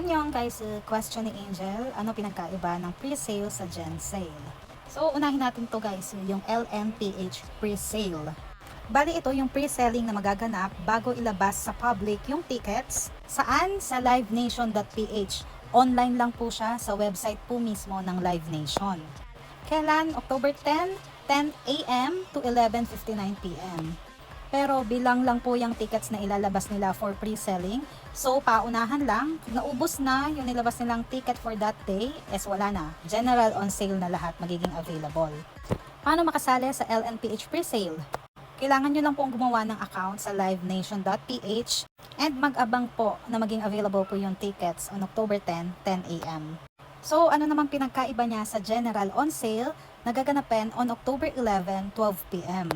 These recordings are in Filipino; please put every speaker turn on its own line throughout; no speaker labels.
Anyong guys, question ni Angel, ano pinagkaiba ng pre-sale sa Gen Sale? So, unahin natin to guys, yung LMPH pre-sale. Bali ito yung pre-selling na magaganap bago ilabas sa public yung tickets. Saan? Sa livenation.ph. Online lang po siya sa website po mismo ng Live Nation. Kailan? October 10, 10 a.m. to 11:59 p.m. Pero bilang lang po yung tickets na ilalabas nila for pre-selling. So, paunahan lang. Naubos na yung nilabas nilang ticket for that day, wala na. General on sale na lahat magiging available. Paano makasali sa LNPH pre-sale? Kailangan nyo lang pong gumawa ng account sa livenation.ph and mag-abang po na maging available po yung tickets on October 10, 10 a.m. So, ano naman pinagkaiba niya sa general on sale na gaganapin on October 11, 12 p.m.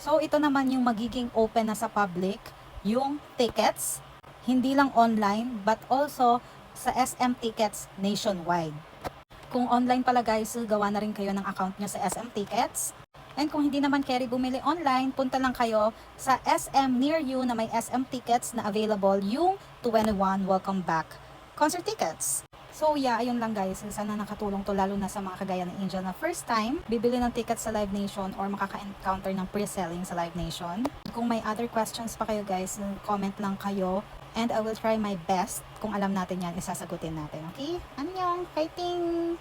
So, ito naman yung magiging open na sa public, yung tickets, hindi lang online, but also sa SM Tickets nationwide. Kung online pala guys, gawa na rin kayo ng account nyo sa SM Tickets. And kung hindi naman carry bumili online, punta lang kayo sa SM near you na may SM Tickets na available yung 21 Welcome Back concert tickets. So yeah, ayun lang guys. Sana nakatulong to lalo na sa mga kagaya ng Angel na first time bibili ng tickets sa Live Nation or makaka-encounter ng pre-selling sa Live Nation. Kung may other questions pa kayo guys, comment lang kayo and I will try my best kung alam natin yan, isasagutin natin. Okay? Annyeong! Fighting!